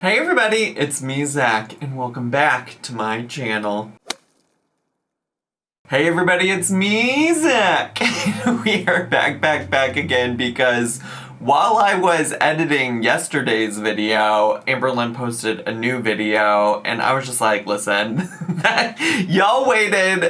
Hey everybody, it's me, Zach, and welcome back to my channel. Hey everybody, it's me, Zach! We are back again because while I was editing yesterday's video, Amberlynn posted a new video, and I was just like, listen, y'all waited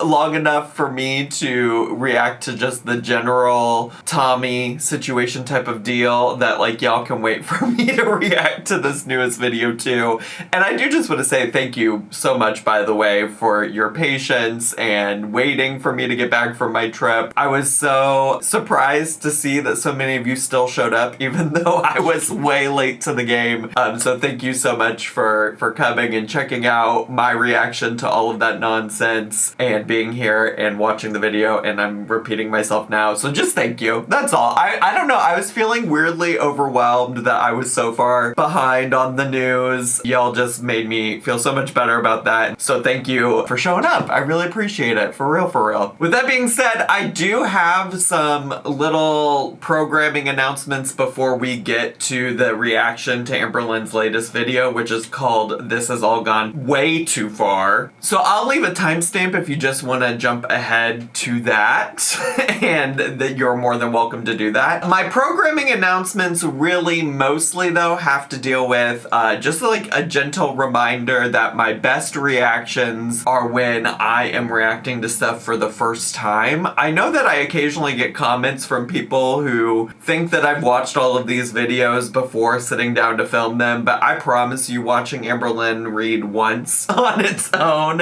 long enough for me to react to just the general Tommy situation type of deal that, like, y'all can wait for me to react to this newest video too. And I do just want to say thank you so much, by the way, for your patience and waiting for me to get back from my trip. I was so surprised to see that so many of you still showed up, even though I was way late to the game. So thank you so much for coming and checking out my reaction to all of that nonsense and being here and watching the video. And I'm repeating myself now, so just thank you. That's all. I don't know. I was feeling weirdly overwhelmed that I was so far behind on the news. Y'all just made me feel so much better about that. So thank you for showing up. I really appreciate it. For real, for real. With that being said, I do have some little programming announcements before we get to the reaction to Amberlynn's latest video, which is called This Has All Gone Way Too Far. So I'll leave a timestamp if you just want to jump ahead to that, and that you're more than welcome to do that. My programming announcements really mostly, though, have to deal with just like a gentle reminder that my best reactions are when I am reacting to stuff for the first time. I know that I occasionally get comments from people who think that I've watched all of these videos before sitting down to film them, but I promise you, watching Amberlynn read once on its own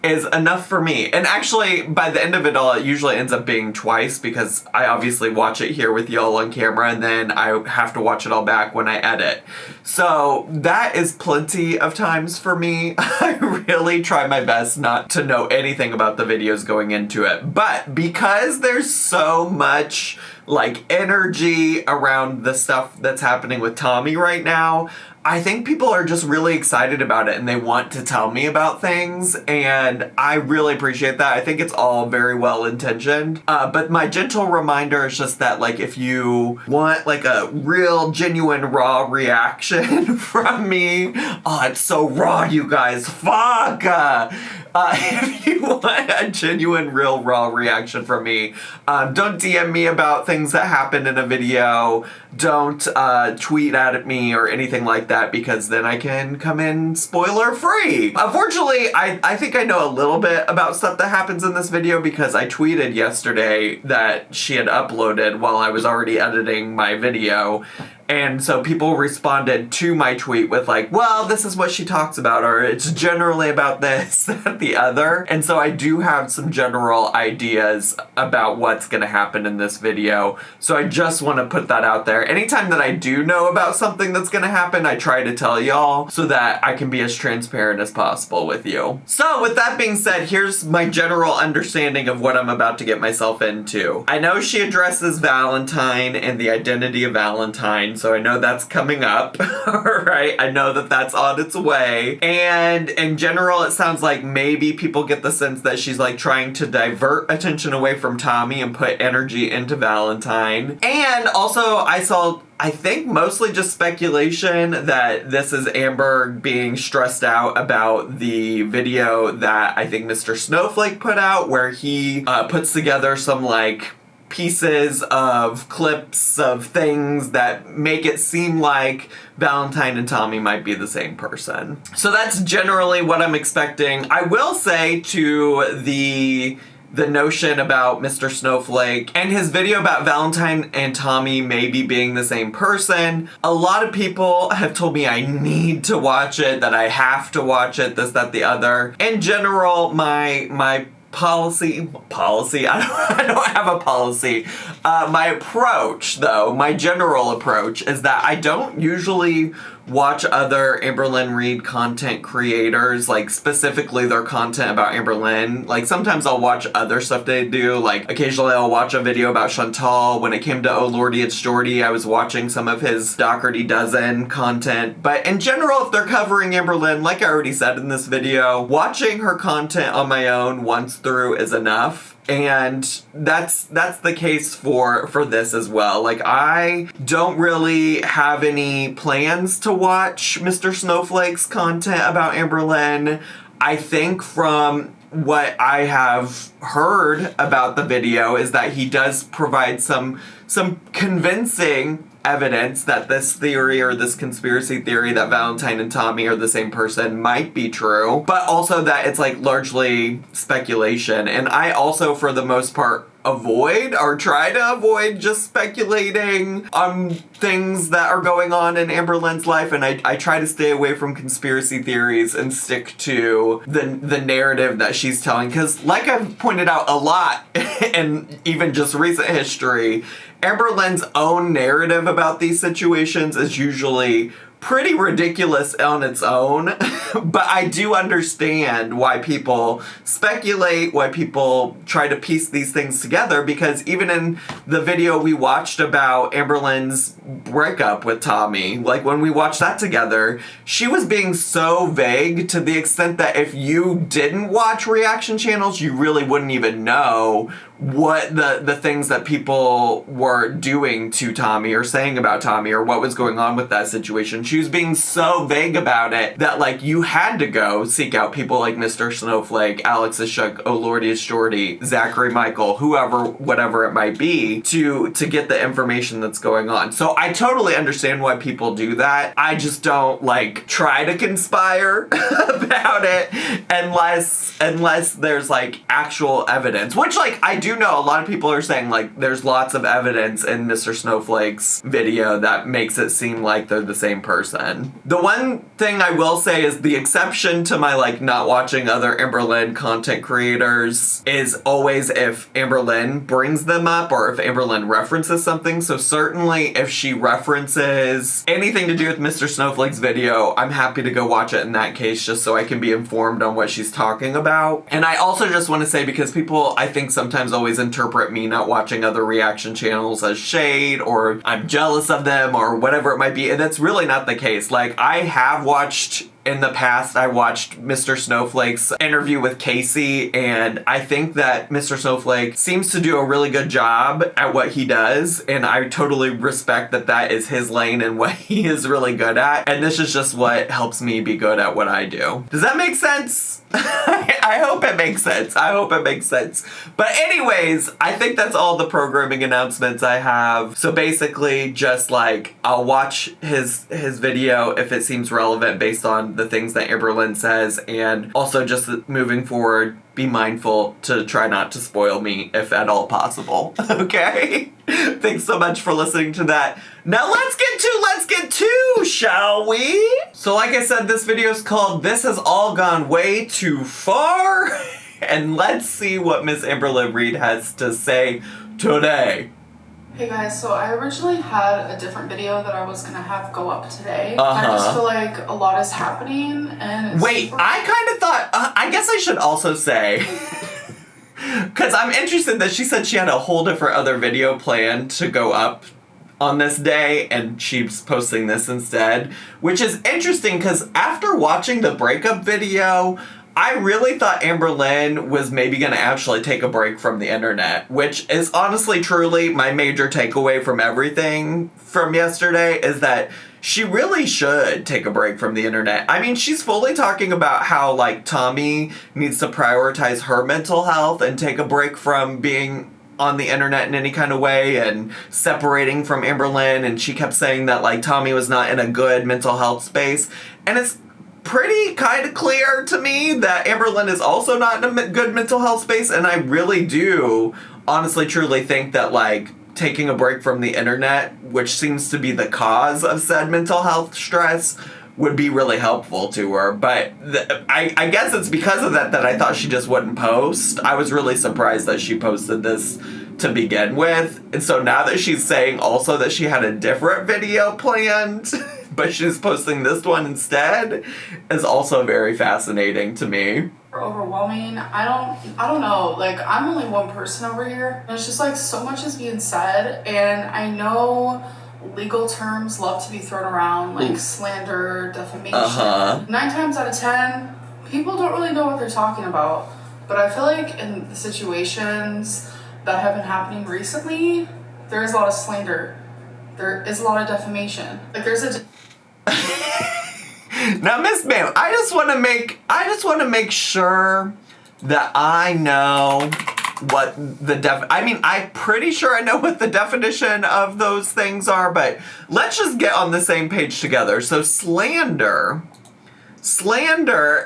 is enough for me. And actually, by the end of it all, it usually ends up being twice, because I obviously watch it here with y'all on camera, and then I have to watch it all back when I edit. So that is plenty of times for me. I really try my best not to know anything about the videos going into it. But because there's so much like energy around the stuff that's happening with Tommy right now, I think people are just really excited about it and they want to tell me about things, and I really appreciate that. I think it's all very well intentioned. But my gentle reminder is just that, like, if you want like a real genuine raw reaction from me, oh, it's so raw, you guys, fuck! If you want a genuine, real, raw reaction from me, don't DM me about things that happened in a video. Don't tweet at me or anything like that, because then I can come in spoiler free. Unfortunately, I think I know a little bit about stuff that happens in this video, because I tweeted yesterday that she had uploaded while I was already editing my video. And so people responded to my tweet with like, well, this is what she talks about, or it's generally about this, that, the other. And so I do have some general ideas about what's gonna happen in this video. So I just wanna put that out there. Anytime that I do know about something that's gonna happen, I try to tell y'all so that I can be as transparent as possible with you. So with that being said, here's my general understanding of what I'm about to get myself into. I know she addresses Valentine and the identity of Valentine, so I know that's coming up, alright? I know that that's on its way. And in general, it sounds like maybe people get the sense that she's like trying to divert attention away from Tommy and put energy into Valentine. And also, I think mostly just speculation that this is Amber being stressed out about the video that I think Mr. Snowflake put out, where he puts together some like pieces of clips of things that make it seem like Valentine and Tommy might be the same person. So that's generally what I'm expecting. I will say to the notion about Mr. Snowflake and his video about Valentine and Tommy maybe being the same person, a lot of people have told me I need to watch it, that I have to watch it, this, that, the other. In general, my policy, I don't have a policy. My approach, though, my general approach is that I don't usually watch other Amberlynn Reid content creators, like specifically their content about Amberlynn. Like sometimes I'll watch other stuff they do, like occasionally I'll watch a video about Chantal. When it came to Oh Lordy It's Jordy, I was watching some of his Doherty Dozen content. But in general, if they're covering Amberlynn, like I already said in this video, watching her content on my own once through is enough. And that's the case for this as well. Like, I don't really have any plans to watch Mr. Snowflake's content about Amberlynn. I think from what I have heard about the video is that he does provide some convincing evidence that this theory or this conspiracy theory that Valentine and Tommy are the same person might be true, but also that it's like largely speculation. And I also, for the most part, avoid or try to avoid just speculating on things that are going on in Amberlynn's life, and I try to stay away from conspiracy theories and stick to the narrative that she's telling, because like I've pointed out a lot in even just recent history, Amberlynn's own narrative about these situations is usually pretty ridiculous on its own, but I do understand why people speculate, why people try to piece these things together, because even in the video we watched about Amberlynn's breakup with Tommy, like when we watched that together, she was being so vague to the extent that if you didn't watch reaction channels, you really wouldn't even know what the things that people were doing to Tommy or saying about Tommy or what was going on with that situation. She was being so vague about it that, like, you had to go seek out people like Mr. Snowflake, Alex the Shook, Oh Lordy is Shorty, Zachary Michael, whoever, whatever it might be, to get the information that's going on. So I totally understand why people do that. I just don't, like, try to conspire about it unless there's, like, actual evidence, which, like, I do know a lot of people are saying, like, there's lots of evidence in Mr. Snowflake's video that makes it seem like they're the same person. The one thing I will say is the exception to my, like, not watching other Amberlynn content creators is always if Amberlynn brings them up or if Amberlynn references something. So certainly if she references anything to do with Mr. Snowflake's video, I'm happy to go watch it in that case just so I can be informed on what she's talking about. And I also just want to say, because people, I think, sometimes always interpret me not watching other reaction channels as shade or I'm jealous of them or whatever it might be, and that's really not the case. Like, I have watched in the past, I watched Mr. Snowflake's interview with Casey, and I think that Mr. Snowflake seems to do a really good job at what he does, and I totally respect that that is his lane and what he is really good at, and this is just what helps me be good at what I do. Does that make sense? I hope it makes sense. I hope it makes sense. But anyways, I think that's all the programming announcements I have. So basically, just like, I'll watch his video if it seems relevant based on the things that Amberlynn says, and also just moving forward, be mindful to try not to spoil me if at all possible. Okay? Thanks so much for listening to that. Now let's get to, shall we? So like I said, this video is called This Has All Gone Way Too Far. And let's see what Miss Amberlynn Reed has to say today. Hey guys, so I originally had a different video that I was gonna have go up today. I just feel like a lot is happening and it's Wait, I kind of thought, I guess I should also say, because I'm interested that she said she had a whole different other video planned to go up on this day, and she's posting this instead, which is interesting because after watching the breakup video, I really thought Amberlynn was maybe going to actually take a break from the internet, which is honestly truly my major takeaway from everything from yesterday, is that she really should take a break from the internet. I mean, she's fully talking about how, like, Tommy needs to prioritize her mental health and take a break from being on the internet in any kind of way and separating from Amberlynn, and she kept saying that, like, Tommy was not in a good mental health space, and it's pretty kind of clear to me that Amberlynn is also not in a good mental health space, and I really do honestly truly think that, like, taking a break from the internet, which seems to be the cause of said mental health stress, would be really helpful to her. But I guess it's because of that I thought she just wouldn't post. I was really surprised that she posted this to begin with. And so now that she's saying also that she had a different video planned, but she's posting this one instead, is also very fascinating to me. Overwhelming. I don't know. Like, I'm only one person over here. And it's just like so much is being said, and I know legal terms love to be thrown around, like slander, defamation. 9 times out of 10, people don't really know what they're talking about. But I feel like in the situations that have been happening recently, there is a lot of slander. There is a lot of defamation. Like there's a... Now, Miss Ma'am, I just want to make sure that I know what the I'm pretty sure I know what the definition of those things are, but let's just get on the same page together. So slander,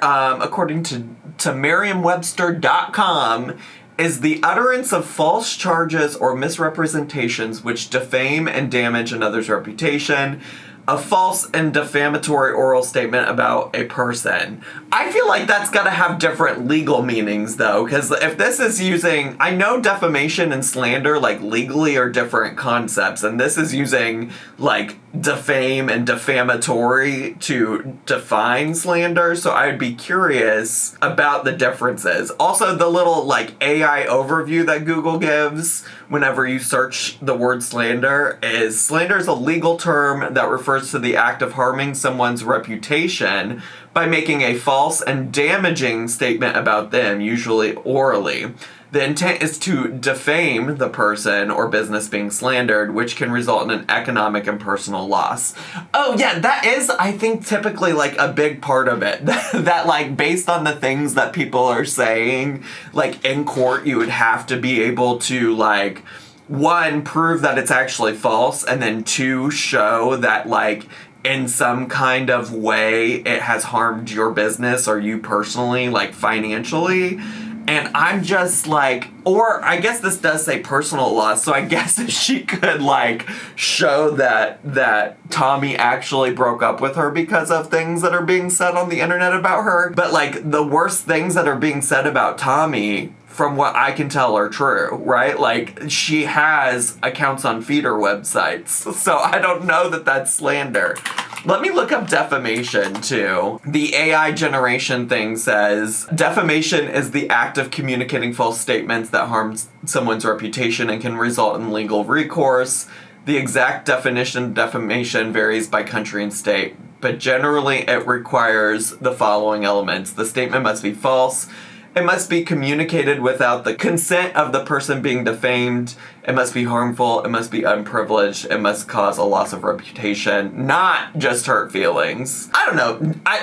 according to Merriam-Webster.com, is the utterance of false charges or misrepresentations which defame and damage another's reputation. A false and defamatory oral statement about a person. I feel like that's got to have different legal meanings, though, because if this is using... I know defamation and slander, like, legally are different concepts, and this is using, like, defame and defamatory to define slander, so I would be curious about the differences. Also, the little, like, AI overview that Google gives whenever you search the word slander is a legal term that refers to the act of harming someone's reputation by making a false and damaging statement about them, usually orally. The intent is to defame the person or business being slandered, which can result in an economic and personal loss. Oh yeah, that is, I think, typically like a big part of it. That like based on the things that people are saying, like in court, you would have to be able to like, one, prove that it's actually false, and then two, show that like in some kind of way it has harmed your business or you personally, like financially. And I'm just like, or I guess this does say personal loss, so I guess if she could like show that Tommy actually broke up with her because of things that are being said on the internet about her. But like the worst things that are being said about Tommy, from what I can tell, are true, right? Like she has accounts on feeder websites, so I don't know that that's slander. Let me look up defamation, too. The AI generation thing says, defamation is the act of communicating false statements that harm someone's reputation and can result in legal recourse. The exact definition of defamation varies by country and state, but generally it requires the following elements. The statement must be false. It must be communicated without the consent of the person being defamed. It must be harmful. It must be unprivileged. It must cause a loss of reputation, not just hurt feelings. I don't know.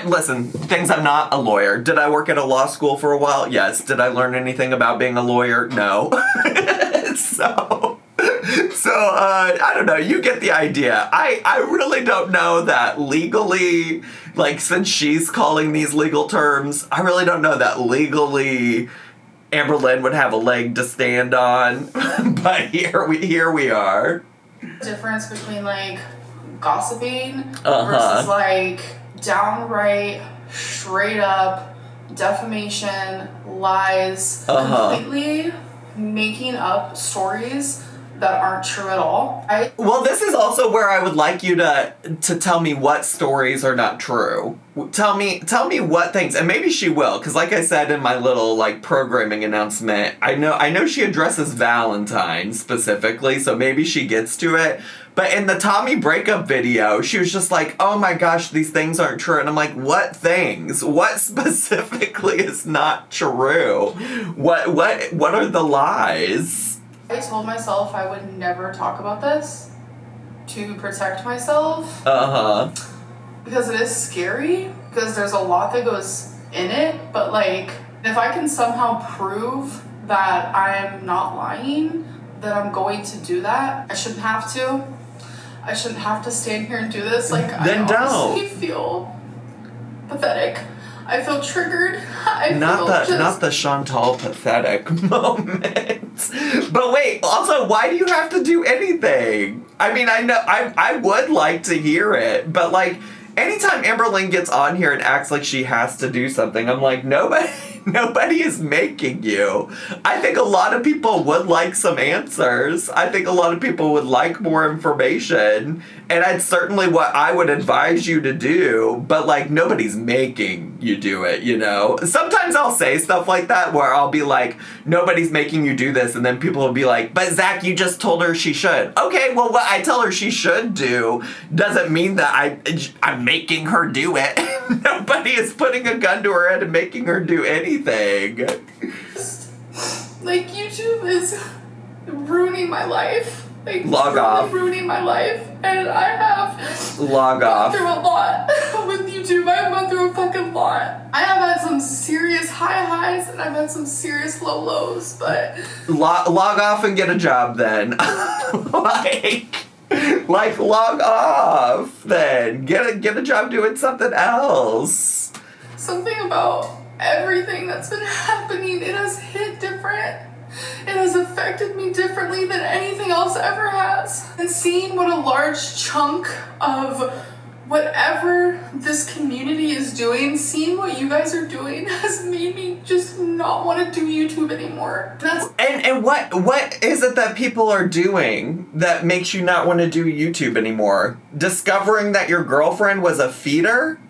Listen, things, I'm not a lawyer. Did I work at a law school for a while? Yes. Did I learn anything about being a lawyer? No. So, I don't know, you get the idea. I really don't know that legally, like, since she's calling these legal terms, I really don't know that legally Amberlynn would have a leg to stand on. But here we are. Difference between, like, gossiping versus, like, downright, straight up defamation, lies, completely making up stories that aren't true at all. Well, this is also where I would like you to tell me what stories are not true. Tell me what things, and maybe she will, because like I said in my little like programming announcement, I know she addresses Valentine specifically, so maybe she gets to it. But in the Tommy breakup video, she was just like, oh my gosh, these things aren't true. And I'm like, what things? What specifically is not true? What are the lies? I told myself I would never talk about this to protect myself. Because it is scary, because there's a lot that goes in it, but like, if I can somehow prove that I'm not lying, then I'm going to do that. I shouldn't have to. I shouldn't have to stand here and do this. Like, then I honestly feel pathetic. I feel triggered. Not the Chantal pathetic moment. But wait, also, why do you have to do anything? I mean, I know I would like to hear it, but like anytime Amberlynn gets on here and acts like she has to do something, I'm like, nobody is making you. I think a lot of people would like some answers. I think a lot of people would like more information. And that's certainly what I would advise you to do. But, like, nobody's making you do it, you know? Sometimes I'll say stuff like that where I'll be like, nobody's making you do this. And then people will be like, but Zach, you just told her she should. Okay, well, what I tell her she should do doesn't mean that I'm making her do it. Nobody is putting a gun to her head and making her do anything. Like, YouTube is ruining my life. Like, log off. Ruining my life. And I have log off. gone through a lot with YouTube. I've gone through a fucking lot. I have had some serious high highs and I've had some serious low lows, but... Log off and get a job then. Like, log off then. Get a job doing something else. Something about everything that's been happening, it has hit different. It has affected me differently than anything else ever has. And seeing what a large chunk of whatever this community is doing, seeing what you guys are doing has made me just not want to do YouTube anymore. And what is it that people are doing that makes you not want to do YouTube anymore? Discovering that your girlfriend was a feeder?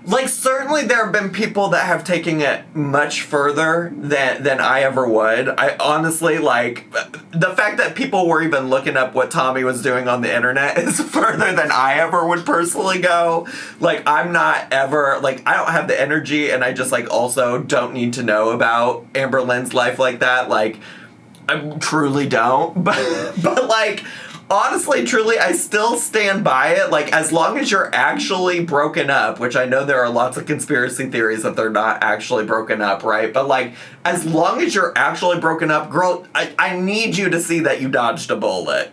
Like, certainly there have been people that have taken it much further than I ever would. I honestly, like, the fact that people were even looking up what Tommy was doing on the internet is further than I ever would personally go. Like, I'm not ever, like, I don't have the energy, and I just, like, also don't need to know about Amberlynn's life like that. Like, I truly don't. But like... Honestly, truly, I still stand by it. Like, as long as you're actually broken up, which I know there are lots of conspiracy theories that they're not actually broken up, right? But, like, as long as you're actually broken up, girl, I need you to see that you dodged a bullet.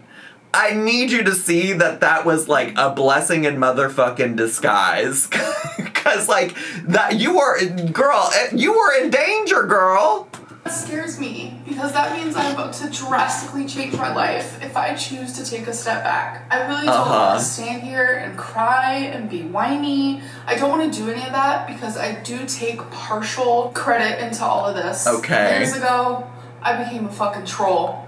I need you to see that was, like, a blessing in motherfucking disguise. Because, like, that you were in danger, girl. That scares me because that means I'm about to drastically change my life if I choose to take a step back. I really don't want to stand here and cry and be whiny. I don't want to do any of that because I do take partial credit into all of this. Okay. Years ago, I became a fucking troll.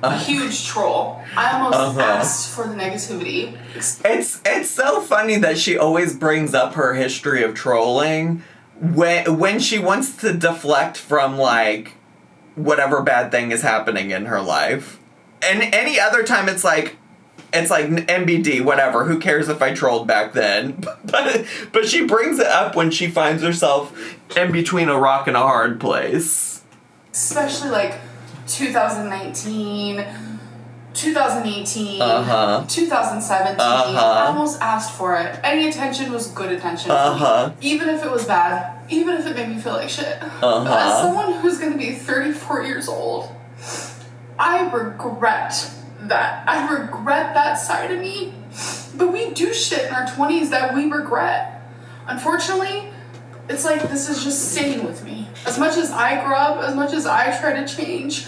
A huge troll. I almost asked for the negativity. It's so funny that she always brings up her history of trolling when she wants to deflect from, like, whatever bad thing is happening in her life. And any other time it's like NBD, whatever, who cares if I trolled back then. But she brings it up when she finds herself in between a rock and a hard place. Especially, like, 2019, 2018, 2017. I almost asked for it. Any attention was good attention for me. Even if it was bad. Even if it made me feel like shit. But as someone who's going to be 34 years old, I regret that. I regret that side of me. But we do shit in our 20s that we regret. Unfortunately, it's like this is just staying with me. As much as I grow up, as much as I try to change.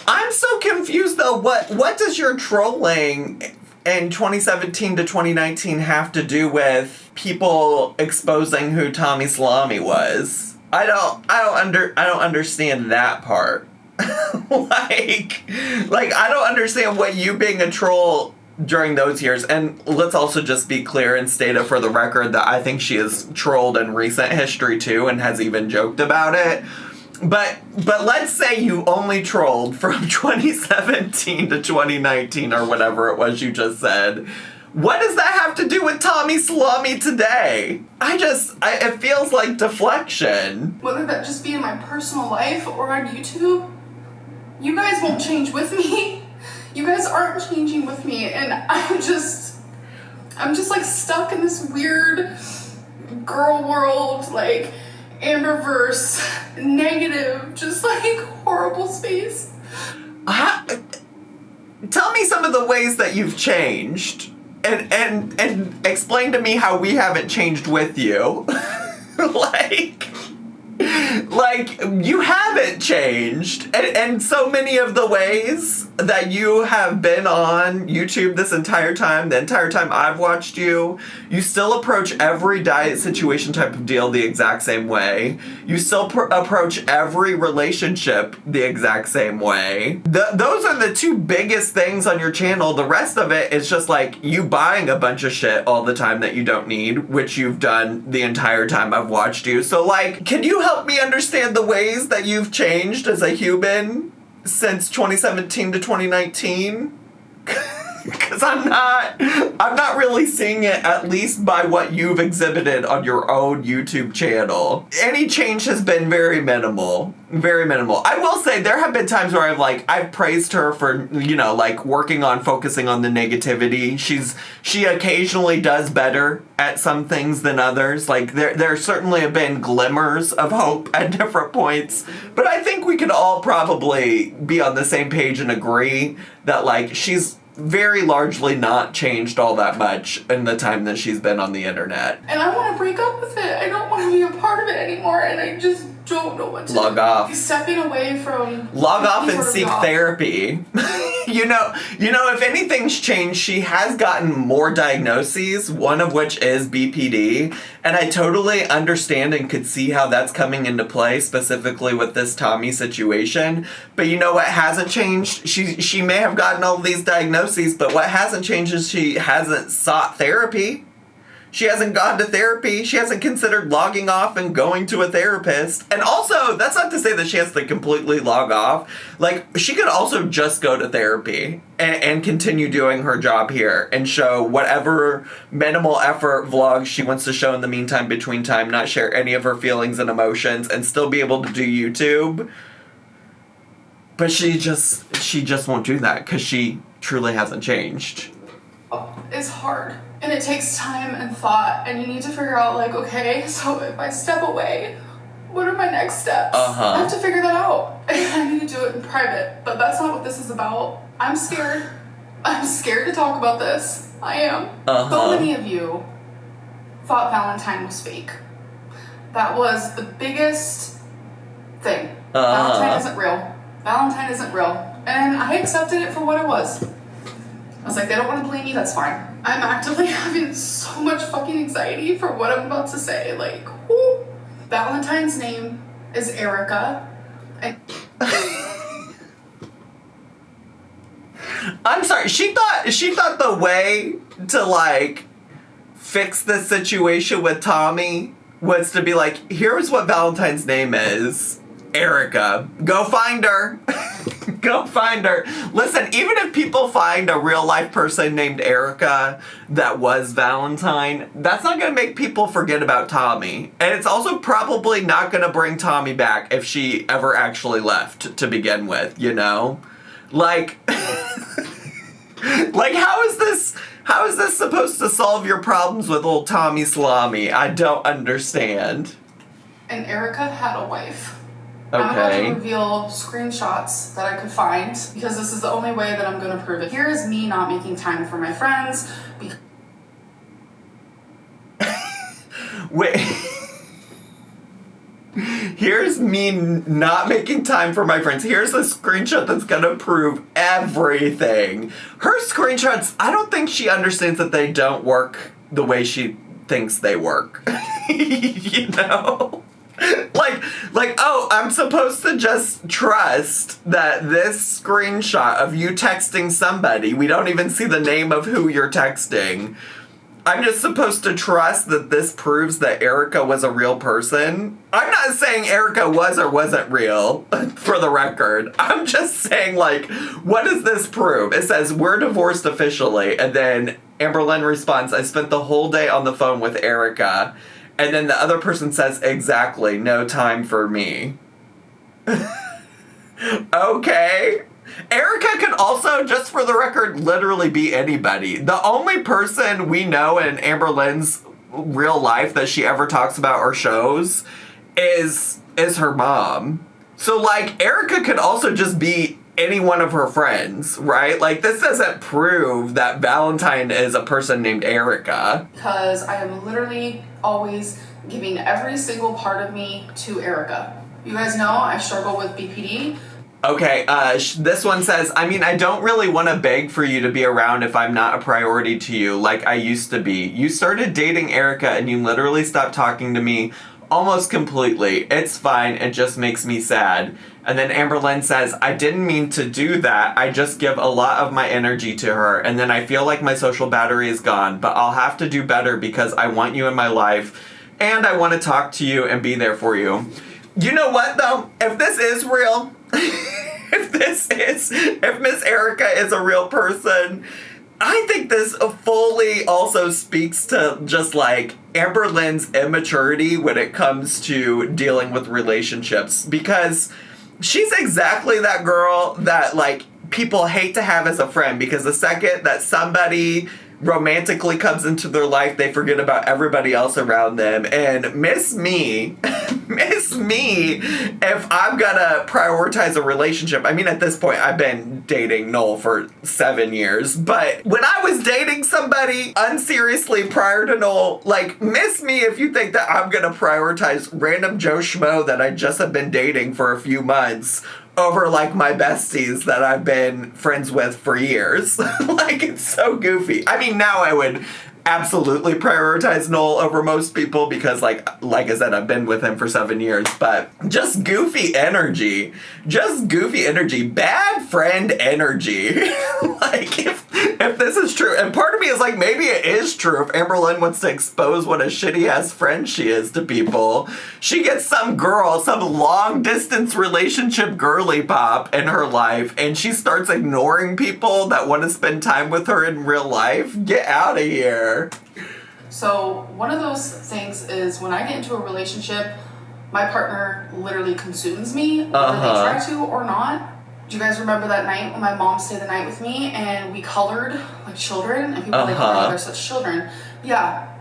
I'm so confused though. What does your trolling in 2017 to 2019 have to do with people exposing who Tommy Salami was? I don't understand that part. like I don't understand what you being a troll during those years. And let's also just be clear and state it for the record that I think she has trolled in recent history too and has even joked about it. But let's say you only trolled from 2017 to 2019 or whatever it was you just said. What does that have to do with Tommy Salami today? It feels like deflection. Whether that just be in my personal life or on YouTube, you guys won't change with me. You guys aren't changing with me, and I'm just like stuck in this weird girl world, like Amberverse, negative, just like horrible space. Tell me some of the ways that you've changed, and explain to me how we haven't changed with you. Like you haven't changed, and so many of the ways that you have been on YouTube this entire time, the entire time I've watched you, you still approach every diet situation type of deal the exact same way. You still approach every relationship the exact same way. Those are the two biggest things on your channel. The rest of it is just like you buying a bunch of shit all the time that you don't need, which you've done the entire time I've watched you. So like, can you help me understand the ways that you've changed as a human since 2017 to 2019? Because I'm not really seeing it, at least by what you've exhibited on your own YouTube channel. Any change has been very minimal. Very minimal. I will say there have been times where I've praised her for, working on focusing on the negativity. She occasionally does better at some things than others. Like there certainly have been glimmers of hope at different points. But I think we could all probably be on the same page and agree that she's very largely not changed all that much in the time that she's been on the internet. And I want to break up with it. I don't want to be a part of it anymore, and I just don't know what to do. Log off. Stepping away from... Log off and seek therapy. If anything's changed, she has gotten more diagnoses, one of which is BPD, and I totally understand and could see how that's coming into play, specifically with this Tommy situation. But you know what hasn't changed? She may have gotten all these diagnoses, but what hasn't changed is she hasn't sought therapy. She hasn't gone to therapy. She hasn't considered logging off and going to a therapist. And also, that's not to say that she has to completely log off. She could also just go to therapy and continue doing her job here and show whatever minimal effort vlogs she wants to show in the meantime, between time, not share any of her feelings and emotions, and still be able to do YouTube. But she just won't do that because she truly hasn't changed. It's hard. And it takes time and thought, and you need to figure out, okay, so if I step away, what are my next steps? I have to figure that out. I need to do it in private, but that's not what this is about. I'm scared. I'm scared to talk about this. I am. So many of you thought Valentine was fake. That was the biggest thing. Valentine isn't real. Valentine isn't real. And I accepted it for what it was. I was like, they don't want to blame me, that's fine. I'm actively having so much fucking anxiety for what I'm about to say. Whoo. Valentine's name is Erica. And I'm sorry, she thought the way to, fix this situation with Tommy was to be here's what Valentine's name is. Erica. Go find her. Go find her. Listen, even if people find a real life person named Erica that was Valentine, that's not going to make people forget about Tommy. And it's also probably not going to bring Tommy back if she ever actually left to begin with, how is this supposed to solve your problems with old Tommy Salami? I don't understand. And Erica had a wife. Okay. I'm about to reveal screenshots that I could find because this is the only way that I'm going to prove it. Here is me not making time for my friends. Wait. Here's me not making time for my friends. Here's a screenshot that's going to prove everything. Her screenshots, I don't think she understands that they don't work the way she thinks they work. Oh, I'm supposed to just trust that this screenshot of you texting somebody, we don't even see the name of who you're texting. I'm just supposed to trust that this proves that Erica was a real person. I'm not saying Erica was or wasn't real, for the record. I'm just saying, what does this prove? It says, we're divorced officially, and then Amberlynn responds, I spent the whole day on the phone with Erica. And then the other person says, exactly, no time for me. Okay. Erica could also, just for the record, literally be anybody. The only person we know in Amberlynn's real life that she ever talks about or shows is her mom. So, Erica could also just be any one of her friends, right? This doesn't prove that Valentine is a person named Erica. Because I am literally always giving every single part of me to Erica. You guys know I struggle with BPD. Okay, this one says, I don't really want to beg for you to be around if I'm not a priority to you like I used to be. You started dating Erica and you literally stopped talking to me almost completely. It's fine, it just makes me sad. And then Amberlynn says, I didn't mean to do that. I just give a lot of my energy to her, and then I feel like my social battery is gone, but I'll have to do better because I want you in my life, and I want to talk to you and be there for you. You know what, though? If this is real, if Miss Erica is a real person, I think this fully also speaks to just like Amberlynn's immaturity when it comes to dealing with relationships, because she's exactly that girl that like people hate to have as a friend, because the second that somebody romantically comes into their life, they forget about everybody else around them. And miss me if I'm gonna prioritize a relationship. I mean, at this point, I've been dating Noel for 7 years, but when I was dating somebody unseriously prior to Noel, like, miss me if you think that I'm gonna prioritize random Joe Schmo that I just have been dating for a few months over, like, my besties that I've been friends with for years. Like, it's so goofy. I mean, now I would absolutely prioritize Noel over most people because, like I said, I've been with him for 7 years, but just goofy energy. Just goofy energy. Bad friend energy. Like, if this is true, and part of me is like, maybe it is true. If Amberlynn wants to expose what a shitty-ass friend she is to people, she gets some girl, some long-distance relationship girly pop in her life, and she starts ignoring people that want to spend time with her in real life. Get out of here. So one of those things is when I get into a relationship, my partner literally consumes me, whether they try to or not. Do you guys remember that night when my mom stayed the night with me and we colored like children? And people were like, oh, they're such children. Yeah.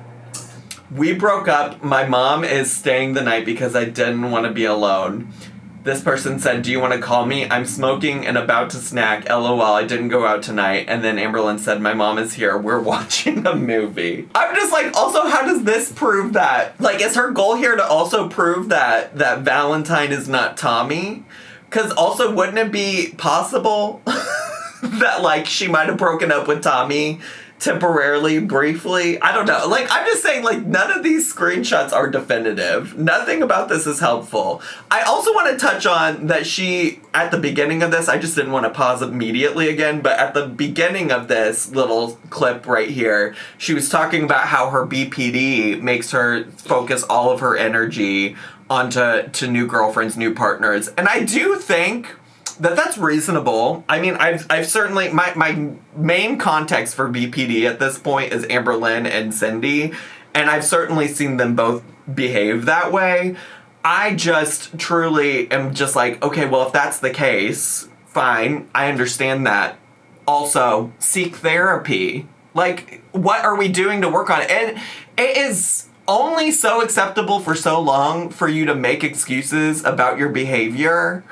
We broke up. My mom is staying the night because I didn't want to be alone. This person said, do you want to call me? I'm smoking and about to snack. LOL, I didn't go out tonight. And then Amberlynn said, my mom is here. We're watching a movie. I'm just like, also, how does this prove that? Like, is her goal here to also prove that Valentine is not Tommy? Because also, wouldn't it be possible that, like, she might have broken up with Tommy temporarily, briefly? I don't know. Like, I'm just saying, like, none of these screenshots are definitive. Nothing about this is helpful. I also want to touch on that she, at the beginning of this, I just didn't want to pause immediately again, but at the beginning of this little clip right here, she was talking about how her BPD makes her focus all of her energy onto new girlfriends, new partners. And I do think that's reasonable. I mean, I've certainly, my main context for BPD at this point is Amberlynn and Cindy, and I've certainly seen them both behave that way. I just truly am just like, okay, well, if that's the case, fine, I understand that. Also, seek therapy. Like, what are we doing to work on it? And it is only so acceptable for so long for you to make excuses about your behavior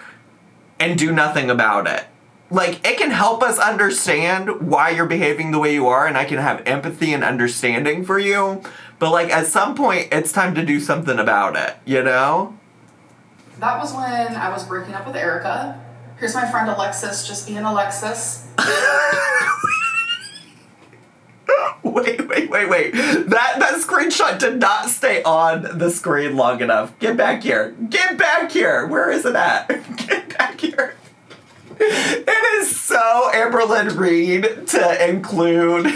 and do nothing about it. Like, it can help us understand why you're behaving the way you are, and I can have empathy and understanding for you, but, like, at some point, it's time to do something about it, you know? That was when I was breaking up with Erica. Here's my friend Alexis just being Alexis. Wait. That screenshot did not stay on the screen long enough. Get back here. Get back here. Where is it at? Get back here. It is so Amberlynn Reed to include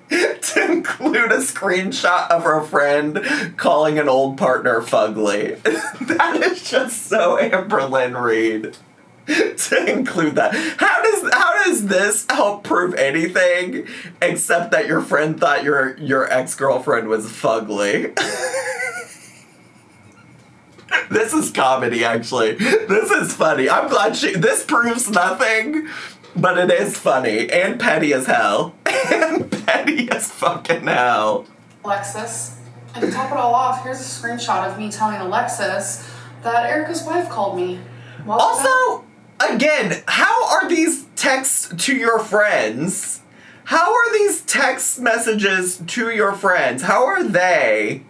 a screenshot of her friend calling an old partner fugly. That is just so Amberlynn Reed to include that. How does this help prove anything except that your friend thought your ex-girlfriend was fugly? This is comedy, actually. This is funny. I'm glad this proves nothing, but it is funny and petty as hell. And petty as fucking hell. Alexis, and to top it all off, here's a screenshot of me telling Alexis that Erica's wife called me. Also, again, how are these texts to your friends? How are these text messages to your friends? How are they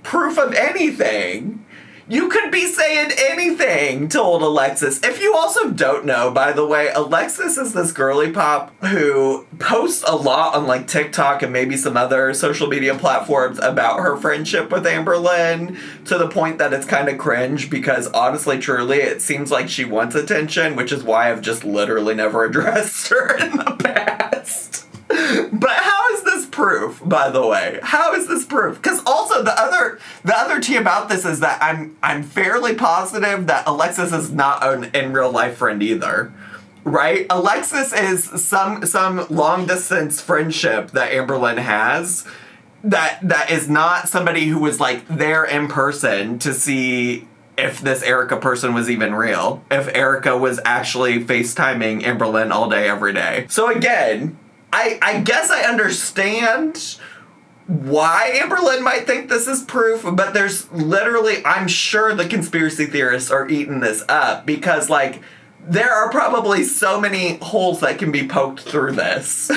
proof of anything? You could be saying anything to old Alexis. If you also don't know, by the way, Alexis is this girly pop who posts a lot on, like, TikTok and maybe some other social media platforms about her friendship with Amberlynn, to the point that it's kind of cringe because, honestly, truly, it seems like she wants attention, which is why I've just literally never addressed her in the past. But how is this proof, by the way? How is this proof? Because also the other tea about this is that I'm fairly positive that Alexis is not an in real life friend either. right? Alexis is some long distance friendship that Amberlynn has that is not somebody who was like there in person to see if this Erica person was even real. If Erica was actually FaceTiming Amberlynn all day, every day. So again, I guess I understand why Amberlynn might think this is proof, but there's literally, I'm sure the conspiracy theorists are eating this up because, like, there are probably so many holes that can be poked through this.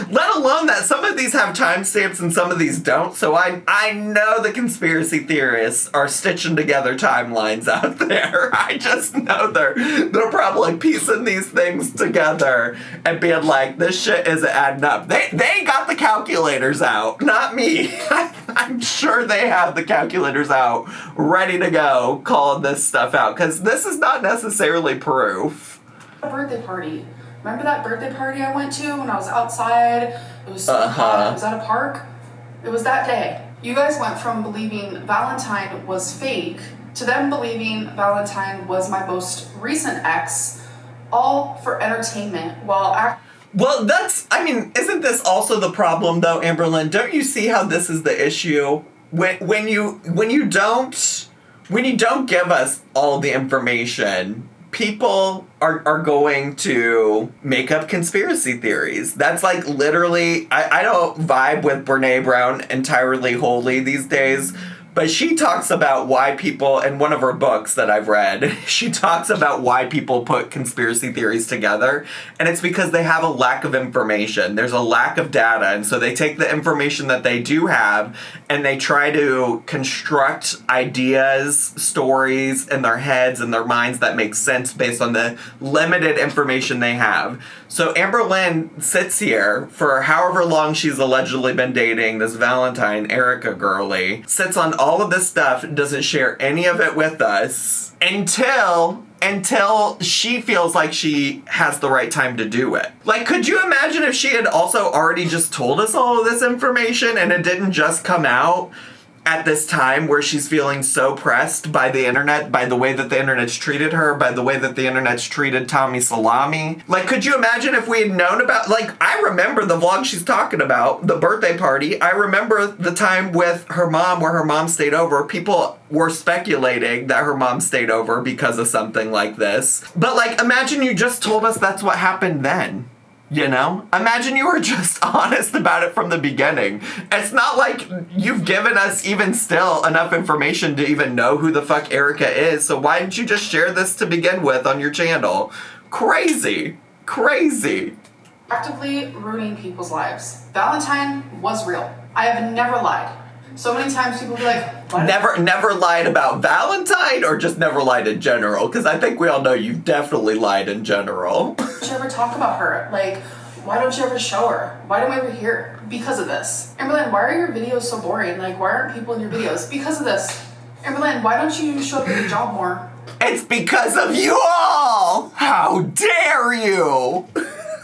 Let alone that some of these have timestamps and some of these don't, so I know the conspiracy theorists are stitching together timelines out there. I just know they're probably piecing these things together and being like, this shit isn't adding up. They got the calculators out, not me. I'm sure they have the calculators out, ready to go, calling this stuff out, because this is not necessarily proof. A birthday party. Remember that birthday party I went to when I was outside? It was so hot. It was at a park. It was that day. You guys went from believing Valentine was fake to them believing Valentine was my most recent ex, all for entertainment, while well, isn't this also the problem though, Amberlynn? Don't you see how this is the issue? When you don't give us all the information, people are going to make up conspiracy theories. That's like literally, I don't vibe with Brene Brown entirely wholly these days, but she talks about why people, in one of her books that I've read, she talks about why people put conspiracy theories together, and it's because they have a lack of information. There's a lack of data, and so they take the information that they do have, and they try to construct ideas, stories in their heads and their minds that make sense based on the limited information they have. So Amberlynn sits here for however long she's allegedly been dating this Valentine Erica girly, sits on all of this stuff, doesn't share any of it with us until she feels like she has the right time to do it. Like, could you imagine if she had also already just told us all of this information and it didn't just come out at this time where she's feeling so pressed by the internet, by the way that the internet's treated her, by the way that the internet's treated Tommy Salami? Like, could you imagine if we had known about, like, I remember the vlog she's talking about, the birthday party. I remember the time with her mom where her mom stayed over. People were speculating that her mom stayed over because of something like this. But, like, imagine you just told us that's what happened then. You know? Imagine you were just honest about it from the beginning. It's not like you've given us even still enough information to even know who the fuck Erica is, so why didn't you just share this to begin with on your channel? Crazy. Crazy. Actively ruining people's lives. Valentine was real. I have never lied. So many times people be like, never lied about Valentine, or just never lied in general? Because I think we all know you've definitely lied in general. Why don't you ever talk about her? Like, why don't you ever show her? Why don't we ever hear her? Because of this. Amberlynn, why are your videos so boring? Like, why aren't people in your videos? Because of this. Amberlynn, why don't you show up at your job more? It's because of you all! How dare you!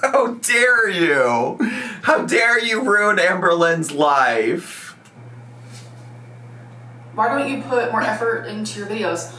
How dare you! How dare you ruin Amberlynn's life? Why don't you put more effort into your videos?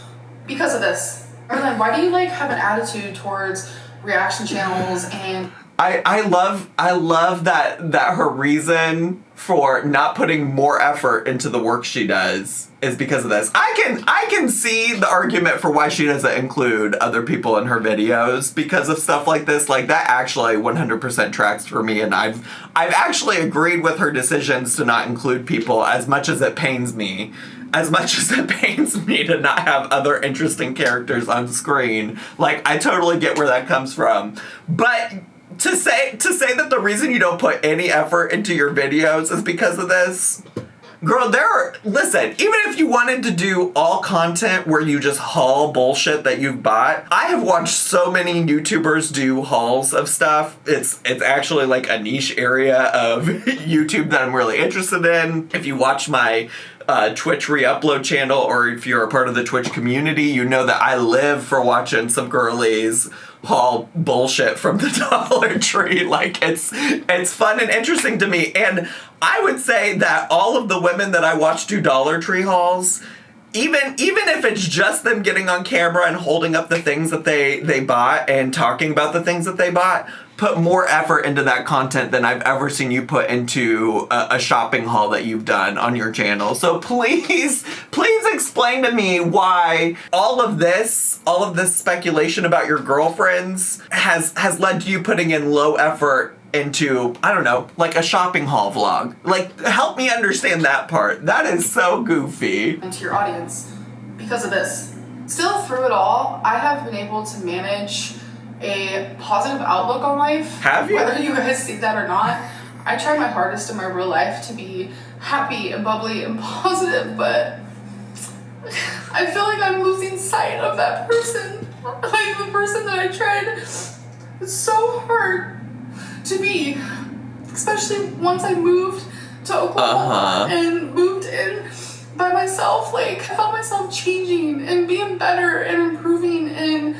Because of this. Amberlynn, why do you like have an attitude towards reaction channels and I love that her reason for not putting more effort into the work she does is because of this. I can see the argument for why she doesn't include other people in her videos because of stuff like this. Like, that actually 100% tracks for me, and I've actually agreed with her decisions to not include people, as much as it pains me. As much as it pains me to not have other interesting characters on screen. Like, I totally get where that comes from. But to say that the reason you don't put any effort into your videos is because of this, girl, listen, even if you wanted to do all content where you just haul bullshit that you've bought, I have watched so many YouTubers do hauls of stuff. It's actually like a niche area of YouTube that I'm really interested in. If you watch my Twitch re-upload channel, or if you're a part of the Twitch community, you know that I live for watching some girlies haul bullshit from the Dollar Tree. Like, it's fun and interesting to me, and I would say that all of the women that I watch do Dollar Tree hauls, even if it's just them getting on camera and holding up the things that they bought and talking about the things that they bought, put more effort into that content than I've ever seen you put into a shopping haul that you've done on your channel. So please explain to me why all of this speculation about your girlfriends has led to you putting in low effort into, I don't know, like a shopping haul vlog. Like, help me understand that part. That is so goofy. And to your audience, because of this. Still through it all, I have been able to manage a positive outlook on life. Have you? Whether you guys see that or not. I try my hardest in my real life to be happy and bubbly and positive, but I feel like I'm losing sight of that person. Like the person that I tried so hard to be, especially once I moved to Oklahoma and moved in by myself. Like, I felt myself changing and being better and improving in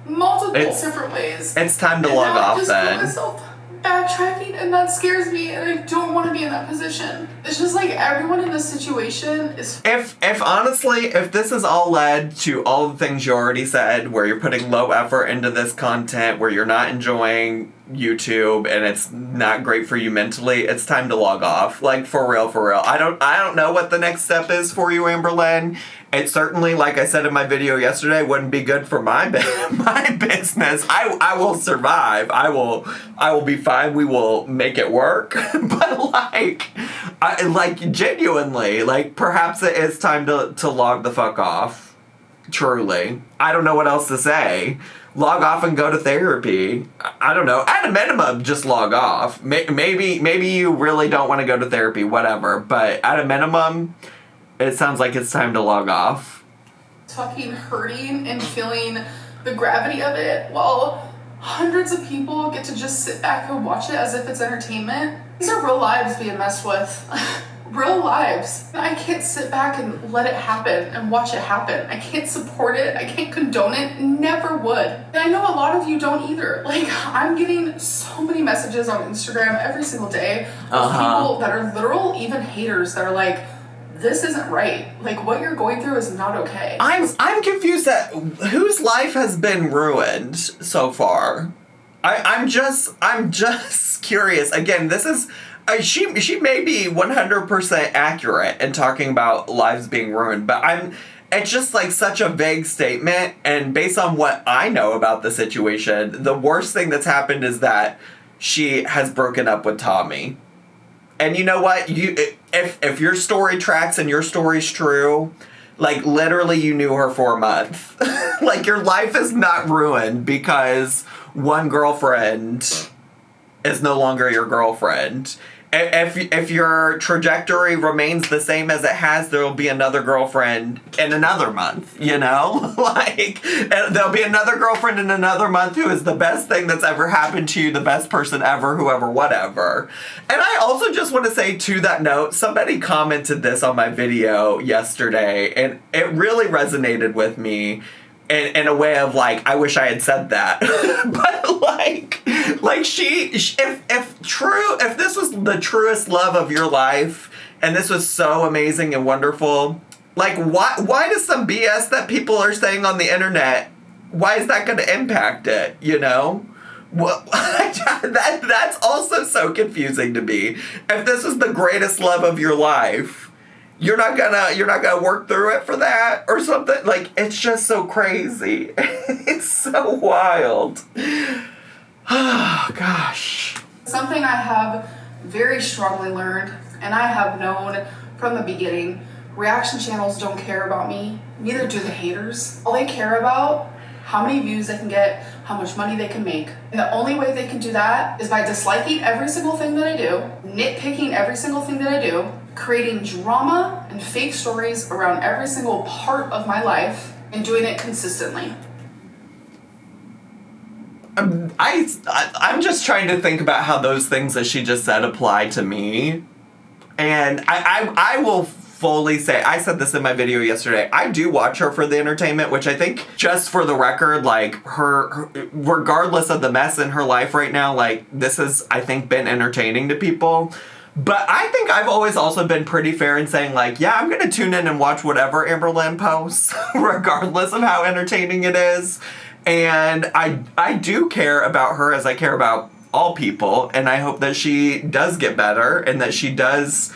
multiple different ways. It's time to log off then. I just feel myself backtracking, and that scares me, and I don't want to be in that position. It's just like everyone in this situation is. If honestly, if this has all led to all the things you already said, where you're putting low effort into this content, where you're not enjoying YouTube and it's not great for you mentally, it's time to log off. Like, for real. I don't know what the next step is for you, Amberlynn. It certainly, like I said in my video yesterday, wouldn't be good for my business. I will survive. I will be fine. We will make it work. But genuinely, perhaps it is time to log the fuck off. Truly. I don't know what else to say. Log off and go to therapy. I don't know. At a minimum, just log off. Maybe you really don't want to go to therapy, whatever. But at a minimum, it sounds like it's time to log off. Fucking hurting and feeling the gravity of it while hundreds of people get to just sit back and watch it as if it's entertainment. These are real lives being messed with. Real lives. I can't sit back and let it happen and watch it happen. I can't support it. I can't condone it. Never would. And I know a lot of you don't either. Like, I'm getting so many messages on Instagram every single day of people that are literal, even haters, that are like, this isn't right. Like, what you're going through is not okay. I'm confused at whose life has been ruined so far. I'm just curious. Again, this is she may be 100% accurate in talking about lives being ruined, but it's just like such a vague statement, and based on what I know about the situation, the worst thing that's happened is that she has broken up with Tommy. And you know what? If your story tracks and your story's true, like, literally you knew her for a month. Like, your life is not ruined because one girlfriend is no longer your girlfriend. If your trajectory remains the same as it has, there will be another girlfriend in another month, you know? Like, and there'll be another girlfriend in another month who is the best thing that's ever happened to you, the best person ever, whoever, whatever. And I also just want to say, to that note, somebody commented this on my video yesterday, and it really resonated with me in a way of, like, I wish I had said that. But, like if this was the truest love of your life, and this was so amazing and wonderful, like, why does some BS that people are saying on the internet, why is that going to impact it, you know? Well, that's also so confusing to me. If this was the greatest love of your life, you're not gonna work through it for that or something? Like, it's just so crazy. It's so wild. Oh, gosh. Something I have very strongly learned, and I have known from the beginning, reaction channels don't care about me, neither do the haters. All they care about, how many views they can get, how much money they can make. And the only way they can do that is by disliking every single thing that I do, nitpicking every single thing that I do, creating drama and fake stories around every single part of my life, and doing it consistently. I'm just trying to think about how those things that she just said apply to me. And I will fully say, I said this in my video yesterday, I do watch her for the entertainment, which I think, just for the record, like, her regardless of the mess in her life right now, like, this has, I think, been entertaining to people. But I think I've always also been pretty fair in saying, like, yeah, I'm going to tune in and watch whatever Amberlynn posts, regardless of how entertaining it is. And I do care about her as I care about all people, and I hope that she does get better and that she does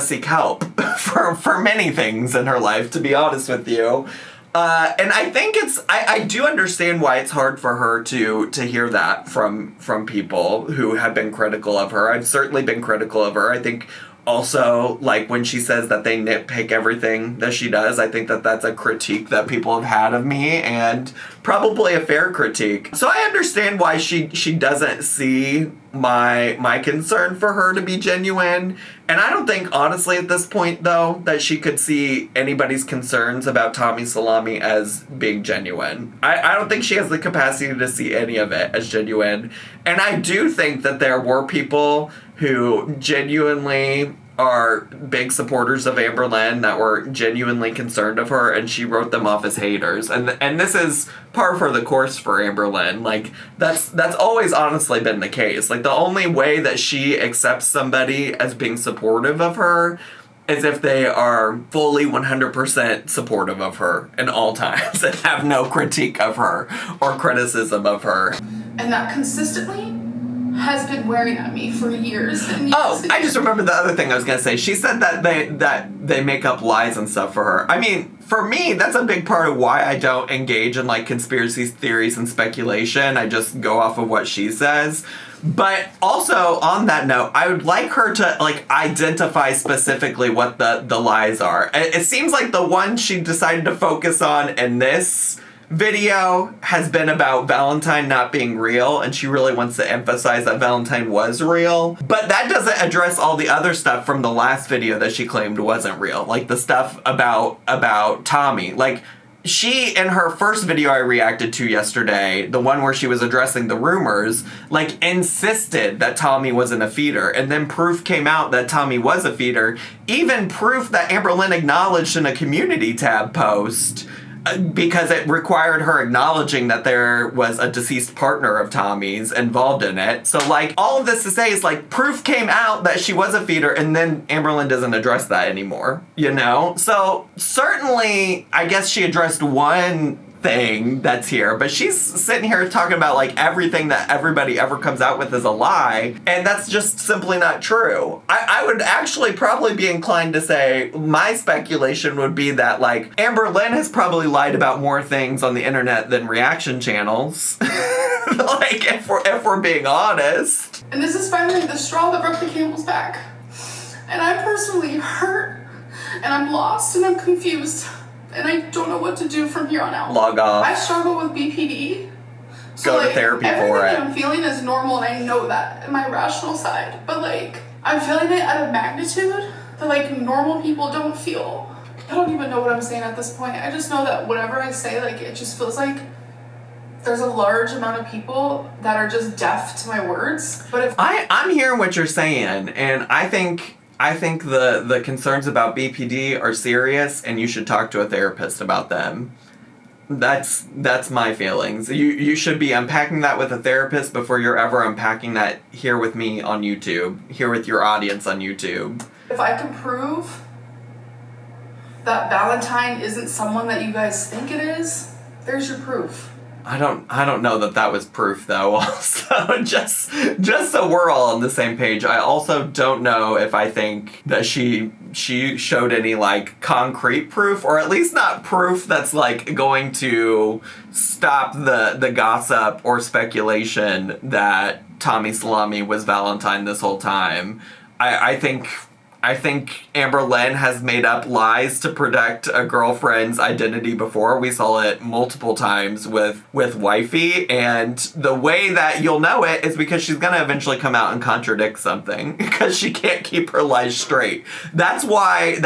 seek help for many things in her life, to be honest with you. And I think I do understand why it's hard for her to hear that from people who have been critical of her. I've certainly been critical of her. I think also, like, when she says that they nitpick everything that she does, I think that that's a critique that people have had of me, and probably a fair critique. So I understand why she doesn't see my concern for her to be genuine. And I don't think, honestly, at this point, though, that she could see anybody's concerns about Tommy Salami as being genuine. I don't think she has the capacity to see any of it as genuine. And I do think that there were people who genuinely are big supporters of Amberlynn, that were genuinely concerned of her, and she wrote them off as haters. And this is par for the course for Amberlynn. Like, that's always honestly been the case. Like, the only way that she accepts somebody as being supportive of her is if they are fully 100% supportive of her in all times and have no critique of her or criticism of her. And that consistently has been wearing at me for years and years. Oh, I just remembered the other thing I was going to say. She said that they make up lies and stuff for her. I mean, for me, that's a big part of why I don't engage in, like, conspiracy theories and speculation. I just go off of what she says. But also, on that note, I would like her to, like, identify specifically what the lies are. It seems like the one she decided to focus on in this video has been about Valentine not being real, and she really wants to emphasize that Valentine was real. But that doesn't address all the other stuff from the last video that she claimed wasn't real. Like, the stuff about Tommy. Like, she, in her first video I reacted to yesterday, the one where she was addressing the rumors, like, insisted that Tommy wasn't a feeder. And then proof came out that Tommy was a feeder. Even proof that Amberlynn acknowledged in a community tab post, because it required her acknowledging that there was a deceased partner of Tommy's involved in it. So, like, all of this to say is, like, proof came out that she was a feeder, and then Amberlynn doesn't address that anymore, you know? So, certainly, I guess she addressed one thing that's here, but she's sitting here talking about, like, everything that everybody ever comes out with is a lie, and that's just simply not true. I would actually probably be inclined to say, my speculation would be that, like, Amberlynn has probably lied about more things on the internet than reaction channels. Like, if we're being honest. And this is finally the straw that broke the camel's back. And I'm personally hurt, and I'm lost, and I'm confused. And I don't know what to do from here on out. Log off. I struggle with BPD. So, Go like, to therapy for it. Everything I'm feeling is normal, and I know that in my rational side. But, like, I'm feeling it at a magnitude that, like, normal people don't feel. I don't even know what I'm saying at this point. I just know that whatever I say, like, it just feels like there's a large amount of people that are just deaf to my words. But if I'm hearing what you're saying, and I think the concerns about BPD are serious, and you should talk to a therapist about them. That's my feelings. You should be unpacking that with a therapist before you're ever unpacking that here with me on YouTube, here with your audience on YouTube. If I can prove that Valentine isn't someone that you guys think it is, there's your proof. I don't know that was proof, though. Also, just so we're all on the same page, I also don't know if I think that she showed any, like, concrete proof, or at least not proof that's, like, going to stop the gossip or speculation that Tommy Salami was Valentine this whole time. I think Amberlynn has made up lies to protect a girlfriend's identity before. We saw it multiple times with Wifey, and the way that you'll know it is because she's gonna eventually come out and contradict something because she can't keep her lies straight. That's why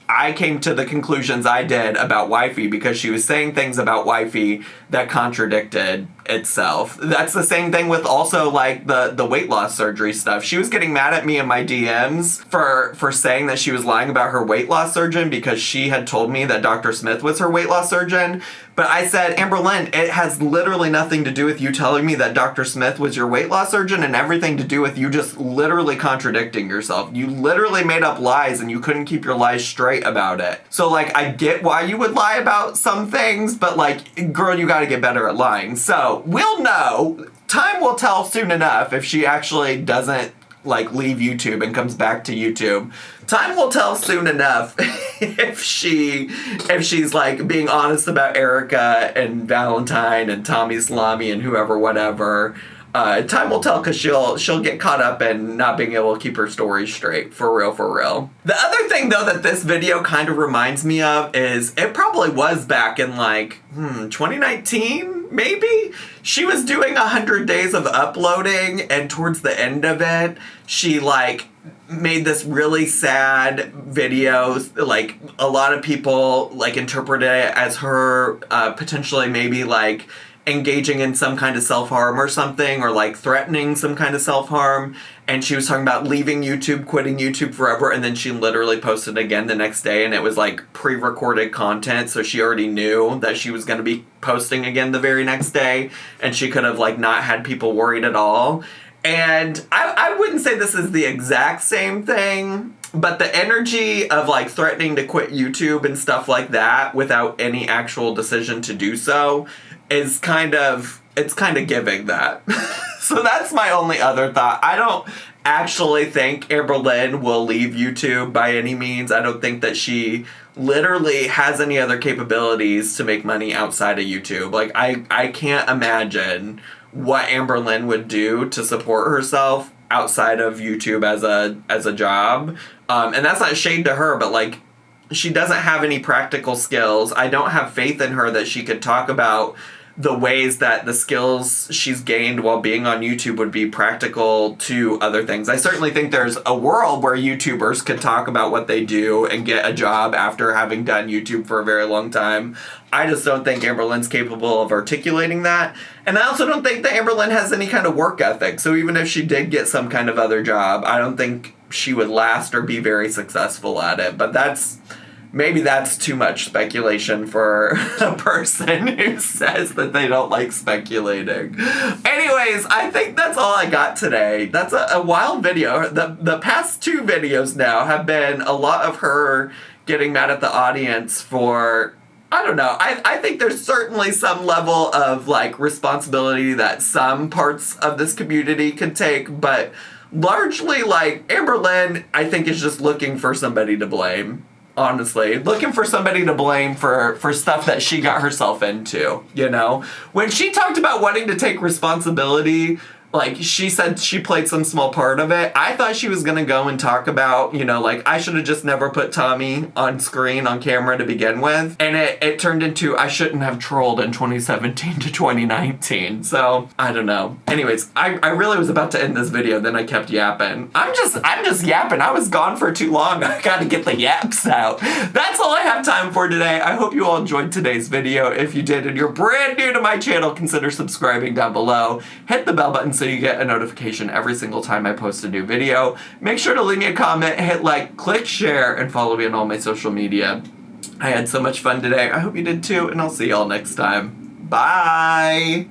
I came to the conclusions I did about Wifey, because she was saying things about Wifey that contradicted itself. That's the same thing with also like the weight loss surgery stuff. She was getting mad at me in my DMs for saying that she was lying about her weight loss surgeon because she had told me that Dr. Smith was her weight loss surgeon. But I said, Amberlynn, it has literally nothing to do with you telling me that Dr. Smith was your weight loss surgeon and everything to do with you just literally contradicting yourself. You literally made up lies and you couldn't keep your lies straight about it. So, like, I get why you would lie about some things, but, like, girl, you gotta get better at lying. So, we'll know. Time will tell soon enough if she actually doesn't, like, leave YouTube and comes back to YouTube. Time will tell soon enough if she's like being honest about Erica and Valentine and Tommy Salami and whoever, whatever. Time will tell because she'll get caught up in not being able to keep her story straight. For real, for real. The other thing though that this video kind of reminds me of is it probably was back in like 2019 maybe. She was doing 100 days of uploading and towards the end of it she like made this really sad video. Like a lot of people like interpreted it as her potentially maybe like engaging in some kind of self-harm or something, or like threatening some kind of self-harm, and she was talking about leaving YouTube, quitting YouTube forever, and then she literally posted again the next day, and it was like pre-recorded content, so she already knew that she was going to be posting again the very next day, and she could have like not had people worried at all. And I wouldn't say this is the exact same thing, but the energy of like threatening to quit YouTube and stuff like that without any actual decision to do so is kind of giving that. So that's my only other thought. I don't actually think Amberlynn will leave YouTube by any means. I don't think that she literally has any other capabilities to make money outside of YouTube. Like I can't imagine what Amberlynn would do to support herself outside of YouTube as a job. And that's not shade to her, but like she doesn't have any practical skills. I don't have faith in her that she could talk about the ways that the skills she's gained while being on YouTube would be practical to other things. I certainly think there's a world where YouTubers could talk about what they do and get a job after having done YouTube for a very long time. I just don't think Amberlynn's capable of articulating that. And I also don't think that Amberlynn has any kind of work ethic. So even if she did get some kind of other job, I don't think she would last or be very successful at it. But maybe that's too much speculation for a person who says that they don't like speculating. Anyways, I think that's all I got today. That's a wild video. The past two videos now have been a lot of her getting mad at the audience for, I don't know. I think there's certainly some level of like responsibility that some parts of this community could take, but largely like Amberlynn, I think is just looking for somebody to blame. Honestly, looking for somebody to blame for stuff that she got herself into, you know? When she talked about wanting to take responsibility, like, she said she played some small part of it. I thought she was gonna go and talk about, you know, like, I should have just never put Tommy on screen, on camera to begin with. And it turned into, I shouldn't have trolled in 2017 to 2019. So, I don't know. Anyways, I really was about to end this video, then I kept yapping. I'm just yapping. I was gone for too long. I gotta get the yaps out. That's all I have time for today. I hope you all enjoyed today's video. If you did and you're brand new to my channel, consider subscribing down below. Hit the bell button so you get a notification every single time I post a new video. Make sure to leave me a comment, hit like, click share, and follow me on all my social media. I had so much fun today. I hope you did too, and I'll see y'all next time. Bye!